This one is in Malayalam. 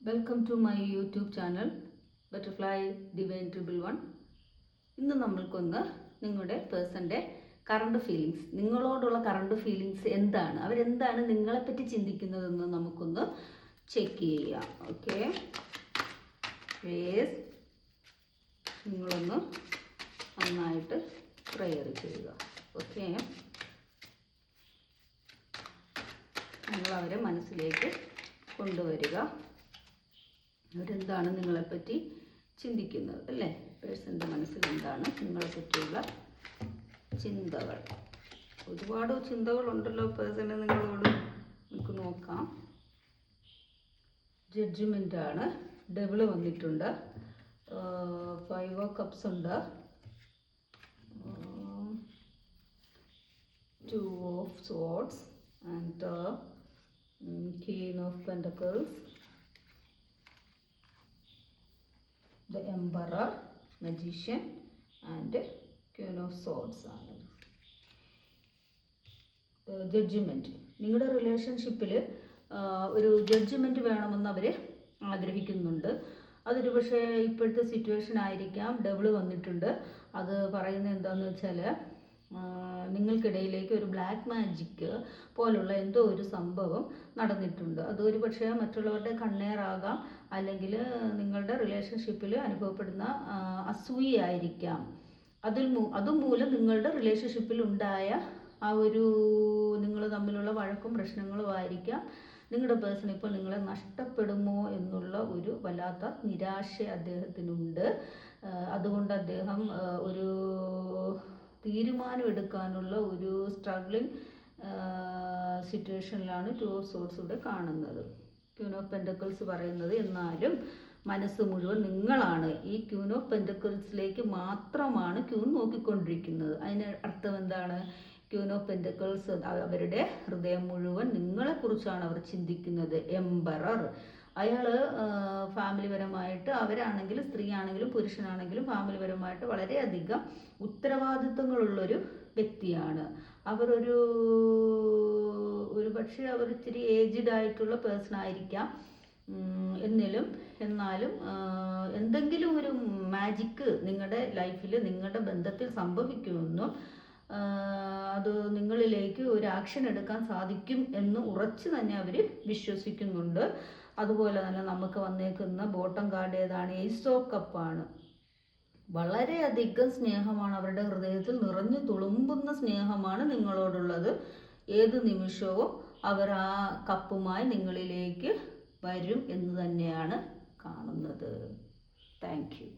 Welcome to my YouTube channel butterfly divine triple one. ഇന്ന് നമ്മൾക്കൊന്ന് നിങ്ങളുടെ പേഴ്സൻ്റെ കറണ്ട് ഫീലിങ്സ്, നിങ്ങളോടുള്ള കറണ്ട് ഫീലിങ്സ് എന്താണ്, അവരെന്താണ് നിങ്ങളെപ്പറ്റി ചിന്തിക്കുന്നതെന്ന് നമുക്കൊന്ന് ചെക്ക് ചെയ്യാം. ഓക്കെ, പ്ലീസ് നിങ്ങളൊന്ന് നന്നായിട്ട് പ്രെയർ ചെയ്യുക. ഓക്കെ, നിങ്ങളവരെ മനസ്സിലേക്ക് കൊണ്ടുവരിക. അവരെന്താണ് നിങ്ങളെപ്പറ്റി ചിന്തിക്കുന്നത്, അല്ലേ? പേഴ്സൻ്റെ മനസ്സിൽ എന്താണ് നിങ്ങളെപ്പറ്റിയുള്ള ചിന്തകൾ? ഒരുപാട് ചിന്തകളുണ്ടല്ലോ പേഴ്സണ് നിങ്ങളോട്. നമുക്ക് നോക്കാം. ജഡ്ജ്മെൻ്റ് ആണ്. ഡബിൾ വന്നിട്ടുണ്ട്. 5 ഓഫ് കപ്സ് ഉണ്ട്. 2 of swords and Queen of Pentacles, the Emperor, Magician and Queen of Swords ആണ്. ജഡ്ജ്മെൻറ്റ്. നിങ്ങളുടെ റിലേഷൻഷിപ്പിൽ ഒരു ജഡ്ജ്മെൻറ്റ് വേണമെന്ന് അവർ ആഗ്രഹിക്കുന്നുണ്ട്. അതൊരു പക്ഷേ ഇപ്പോഴത്തെ സിറ്റുവേഷൻ ആയിരിക്കാം. ഡബിൾ വന്നിട്ടുണ്ട്. അത് പറയുന്നത് എന്താണെന്ന് വെച്ചാൽ നിങ്ങൾക്കിടയിലേക്ക് ഒരു ബ്ലാക്ക് മാജിക്ക് പോലുള്ള എന്തോ ഒരു സംഭവം നടന്നിട്ടുണ്ട്. അതൊരു പക്ഷേ മറ്റുള്ളവരുടെ കണ്ണേറാകാം, അല്ലെങ്കിൽ നിങ്ങളുടെ റിലേഷൻഷിപ്പിൽ അനുഭവപ്പെടുന്ന അസൂയയായിരിക്കാം. അതുമൂലം നിങ്ങളുടെ റിലേഷൻഷിപ്പിൽ ഉണ്ടായ ആ ഒരു നിങ്ങൾ തമ്മിലുള്ള വഴക്കും പ്രശ്നങ്ങളും ആയിരിക്കാം നിങ്ങളുടെ പേഴ്സൺ ഇപ്പോൾ നിങ്ങളെ നഷ്ടപ്പെടുമോ എന്നുള്ള ഒരു വല്ലാത്ത നിരാശ അദ്ദേഹത്തിനുണ്ട്. അതുകൊണ്ട് അദ്ദേഹം ഒരു തീരുമാനം എടുക്കാനുള്ള ഒരു സ്ട്രഗ്ലിംഗ് സിറ്റുവേഷനിലാണ് 2 ഓഫ് സോർഡ്സ് ഇവിടെ കാണുന്നത്. ക്യൂൻ ഓഫ് പെൻറ്റക്കിൾസ് പറയുന്നത് എന്നാലും മനസ്സ് മുഴുവൻ നിങ്ങളാണ്. ഈ ക്യൂൻ ഓഫ് പെൻറ്റക്കിൾസിലേക്ക് മാത്രമാണ് ക്യൂൻ നോക്കിക്കൊണ്ടിരിക്കുന്നത്. അതിന് അർത്ഥം എന്താണ്? ക്യൂൻ ഓഫ് പെൻറ്റക്കിൾസ് അവരുടെ ഹൃദയം മുഴുവൻ നിങ്ങളെക്കുറിച്ചാണ് അവർ ചിന്തിക്കുന്നത്. എംപറർ അയാൾ ഫാമിലിപരമായിട്ട്, അവരാണെങ്കിൽ സ്ത്രീ ആണെങ്കിലും പുരുഷനാണെങ്കിലും ഫാമിലിപരമായിട്ട് വളരെയധികം ഉത്തരവാദിത്വങ്ങളുള്ളൊരു വ്യക്തിയാണ്. അവരൊരു പക്ഷേ അവർ ഇത്തിരി ഏജ്ഡ് ആയിട്ടുള്ള പേഴ്സൺ ആയിരിക്കാം. എന്നാലും എന്തെങ്കിലും ഒരു മാജിക്ക് നിങ്ങളുടെ ലൈഫിൽ, നിങ്ങളുടെ ബന്ധത്തിൽ സംഭവിക്കുമെന്നും അത് നിങ്ങളിലേക്ക് ഒരു ആക്ഷൻ എടുക്കാൻ സാധിക്കും എന്ന് ഉറച്ചു തന്നെ അവർ വിശ്വസിക്കുന്നുണ്ട്. അതുപോലെ തന്നെ നമുക്ക് വന്നേക്കുന്ന ബോട്ടം കാർഡ് ഏതാണ്? ഏസ് ഓഫ് കപ്പാണ്. വളരെയധികം സ്നേഹമാണ് അവരുടെ ഹൃദയത്തിൽ, നിറഞ്ഞു തുളുമ്പുന്ന സ്നേഹമാണ് നിങ്ങളോടുള്ളത്. ഏത് നിമിഷവും അവർ ആ കപ്പുമായി നിങ്ങളിലേക്ക് വരും എന്ന് തന്നെയാണ് കാണുന്നത്. Thank you.